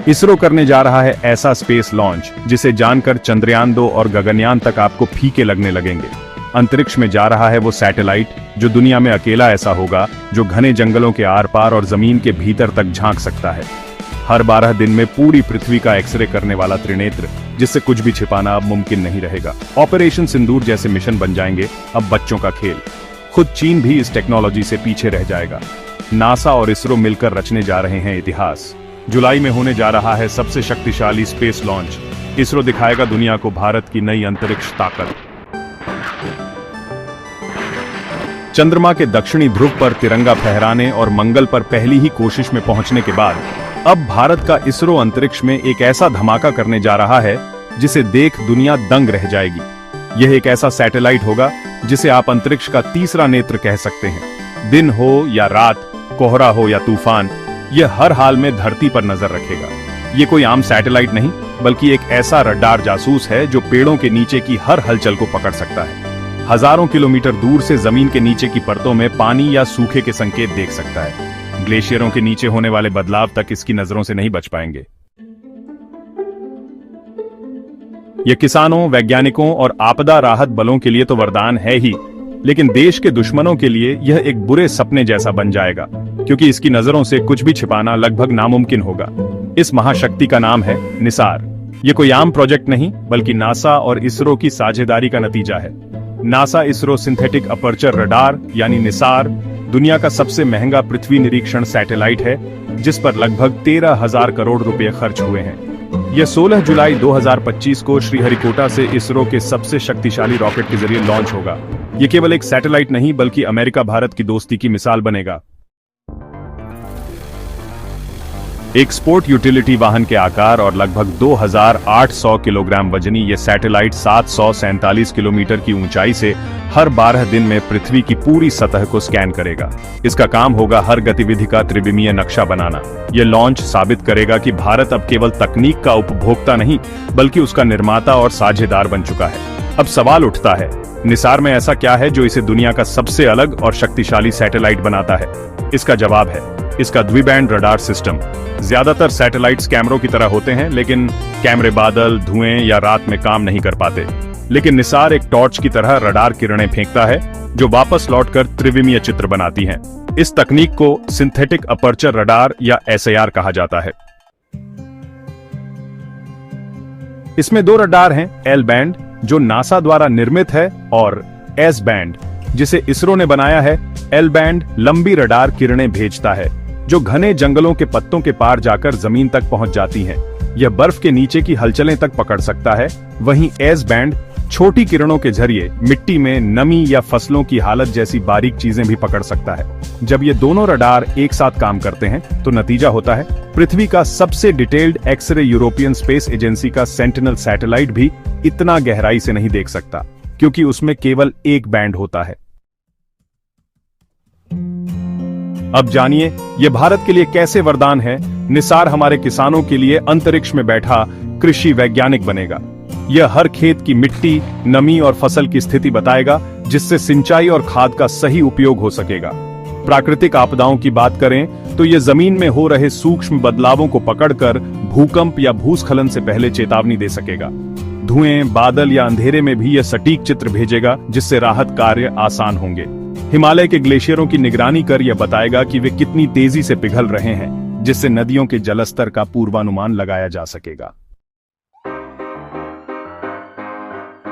इसरो करने जा रहा है ऐसा स्पेस लॉन्च जिसे जानकर चंद्रयान 2 और गगनयान तक आपको फीके लगने लगेंगे। अंतरिक्ष में जा रहा है वो सैटेलाइट जो दुनिया में अकेला ऐसा होगा जो घने जंगलों के आर पार और जमीन के भीतर तक झांक सकता है। हर 12 दिन में पूरी पृथ्वी का एक्सरे करने वाला त्रिनेत्र, जिससे कुछ भी छिपाना अब मुमकिन नहीं रहेगा। ऑपरेशन सिंदूर जैसे मिशन बन जाएंगे अब बच्चों का खेल। खुद चीन भी इस टेक्नोलॉजी से पीछे रह जाएगा। नासा और इसरो मिलकर रचने जा रहे हैं इतिहास। जुलाई में होने जा रहा है सबसे शक्तिशाली स्पेस लॉन्च। इसरो दिखाएगा दुनिया को भारत की नई अंतरिक्ष ताकत। चंद्रमा के दक्षिणी ध्रुव पर तिरंगा फहराने और मंगल पर पहली ही कोशिश में पहुंचने के बाद अब भारत का इसरो अंतरिक्ष में एक ऐसा धमाका करने जा रहा है जिसे देख दुनिया दंग रह जाएगी। यह एक ऐसा सैटेलाइट होगा जिसे आप अंतरिक्ष का तीसरा नेत्र कह सकते हैं। दिन हो या रात, कोहरा हो या तूफान, यह हर हाल में धरती पर नजर रखेगा। ये कोई आम सैटेलाइट नहीं बल्कि एक ऐसा रडार जासूस है जो पेड़ों के नीचे की हर हलचल को पकड़ सकता है। हजारों किलोमीटर दूर से जमीन के नीचे की परतों में पानी या सूखे के संकेत देख सकता है। ग्लेशियरों के नीचे होने वाले बदलाव तक इसकी नजरों से नहीं बच पाएंगे। यह किसानों, वैज्ञानिकों और आपदा राहत बलों के लिए तो वरदान है ही, लेकिन देश के दुश्मनों के लिए यह एक बुरे सपने जैसा बन जाएगा, क्योंकि इसकी नजरों से कुछ भी छिपाना लगभग नामुमकिन होगा। इस महाशक्ति का नाम है निसार। यह कोई आम प्रोजेक्ट नहीं बल्कि नासा और इसरो की साझेदारी का नतीजा है। NASA ISRO synthetic aperture radar यानी निसार दुनिया का सबसे महंगा पृथ्वी निरीक्षण सैटेलाइट है, जिस पर लगभग 13,000 करोड़ रुपए खर्च हुए हैं। यह 16 जुलाई 2025 को श्रीहरिकोटा से इसरो के सबसे शक्तिशाली रॉकेट के जरिए लॉन्च होगा। यह केवल एक सैटेलाइट नहीं बल्कि अमेरिका भारत की दोस्ती की मिसाल बनेगा। एक स्पोर्ट यूटिलिटी वाहन के आकार और लगभग 2,800 किलोग्राम वजनी यह सैटेलाइट 747 किलोमीटर की ऊंचाई से हर 12 दिन में पृथ्वी की पूरी सतह को स्कैन करेगा। इसका काम होगा हर गतिविधि का त्रिविमीय नक्शा बनाना। यह लॉन्च साबित करेगा कि भारत अब केवल तकनीक का उपभोक्ता नहीं बल्कि उसका निर्माता और साझेदार बन चुका है। अब सवाल उठता है, निसार में ऐसा क्या है जो इसे दुनिया का सबसे अलग और शक्तिशाली सैटेलाइट बनाता है? इसका जवाब है इसका द्विबैंड रडार सिस्टम। ज्यादातर सैटेलाइट्स कैमरों की तरह होते हैं, लेकिन कैमरे बादल, धुएं या रात में काम नहीं कर पाते। लेकिन निसार एक टॉर्च की तरह रडार किरणें फेंकता है जो वापस लौटकर त्रिविमीय चित्र बनाती हैं। इस तकनीक को सिंथेटिक अपर्चर रडार या SAR कहा जाता है। इसमें 2 रडार हैं, L बैंड जो नासा द्वारा निर्मित है और S बैंड जिसे इसरो ने बनाया है। L बैंड लंबी रडार किरणें भेजता है जो घने जंगलों के पत्तों के पार जाकर जमीन तक पहुंच जाती हैं। यह बर्फ के नीचे की हलचलें तक पकड़ सकता है। वहीं S बैंड छोटी किरणों के जरिए मिट्टी में नमी या फसलों की हालत जैसी बारीक चीजें भी पकड़ सकता है। जब ये दोनों रडार एक साथ काम करते हैं तो नतीजा होता है पृथ्वी का सबसे detailed x ray. European space agency का सेंटिनल सैटेलाइट भी इतना गहराई से नहीं देख सकता, क्योंकि उसमें केवल एक बैंड होता है। अब जानिए यह भारत के लिए कैसे वरदान है। निसार हमारे किसानों के लिए अंतरिक्ष में बैठा कृषि वैज्ञानिक बनेगा। यह हर खेत की मिट्टी, नमी और फसल की स्थिति बताएगा, जिससे सिंचाई और खाद का सही उपयोग हो सकेगा। प्राकृतिक आपदाओं की बात करें तो यह जमीन में हो रहे सूक्ष्म बदलावों को पकड़कर भूकंप या भूस्खलन से पहले चेतावनी दे सकेगा। धुएं, बादल या अंधेरे में भी यह सटीक चित्र भेजेगा, जिससे राहत कार्य आसान होंगे। हिमालय के ग्लेशियरों की निगरानी कर यह बताएगा कि वे कितनी तेजी से पिघल रहे हैं, जिससे नदियों के जलस्तर का पूर्वानुमान लगाया जा सकेगा।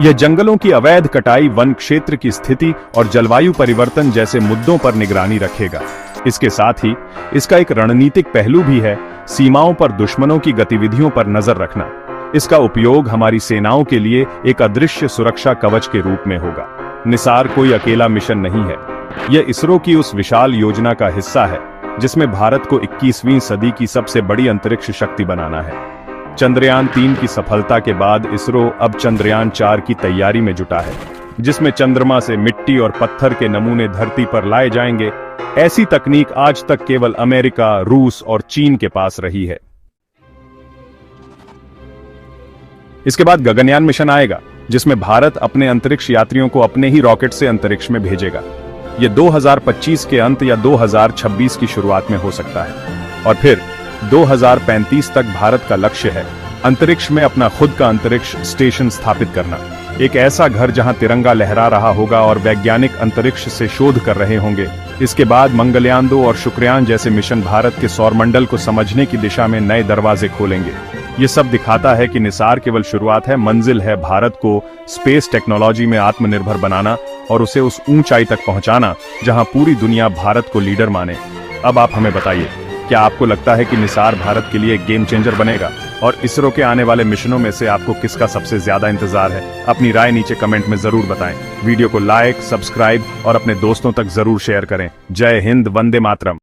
यह जंगलों की अवैध कटाई, वन क्षेत्र की स्थिति और जलवायु परिवर्तन जैसे मुद्दों पर निगरानी रखेगा। इसके साथ ही इसका एक रणनीतिक पहलू भी है, सीमाओं पर दुश्मनों की गतिविधियों पर नजर रखना। इसका उपयोग हमारी सेनाओं के लिए एक अदृश्य सुरक्षा कवच के रूप में होगा। निसार कोई अकेला मिशन नहीं है, यह इसरो की उस विशाल योजना का हिस्सा है जिसमें भारत को 21वीं सदी की सबसे बड़ी अंतरिक्ष शक्ति बनाना है। चंद्रयान 3 की सफलता के बाद इसरो अब चंद्रयान 4 की तैयारी में जुटा है, जिसमें चंद्रमा से मिट्टी और पत्थर के नमूने धरती पर लाए जाएंगे। ऐसी तकनीक आज तक केवल अमेरिका, रूस और चीन के पास रही है। इसके बाद गगनयान मिशन आएगा, जिसमें भारत अपने अंतरिक्ष यात्रियों को अपने ही रॉकेट से अंतरिक्ष में भेजेगा। यह 2025 के अंत या 2026 की शुरुआत में हो सकता है। और फिर 2035 तक भारत का लक्ष्य है अंतरिक्ष में अपना खुद का अंतरिक्ष स्टेशन स्थापित करना। एक ऐसा घर जहां तिरंगा लहरा रहा होगा और वैज्ञानिक अंतरिक्ष से शोध कर रहे होंगे। इसके बाद मंगलयान 2 और शुक्रयान जैसे मिशन भारत के सौरमंडल को समझने की दिशा में नए दरवाजे खोलेंगे। ये सब दिखाता है कि निसार केवल शुरुआत है, मंजिल है भारत को स्पेस टेक्नोलॉजी में आत्मनिर्भर बनाना और उसे उस ऊंचाई तक पहुंचाना जहां पूरी दुनिया भारत को लीडर माने। अब आप हमें बताइए, क्या आपको लगता है कि निसार भारत के लिए एक गेम चेंजर बनेगा? और इसरो के आने वाले मिशनों में से आपको किसका सबसे ज्यादा इंतजार है? अपनी राय नीचे कमेंट में जरूर बताएं। वीडियो को लाइक, सब्सक्राइब और अपने दोस्तों तक जरूर शेयर करें। जय हिंद, वंदे मातरम।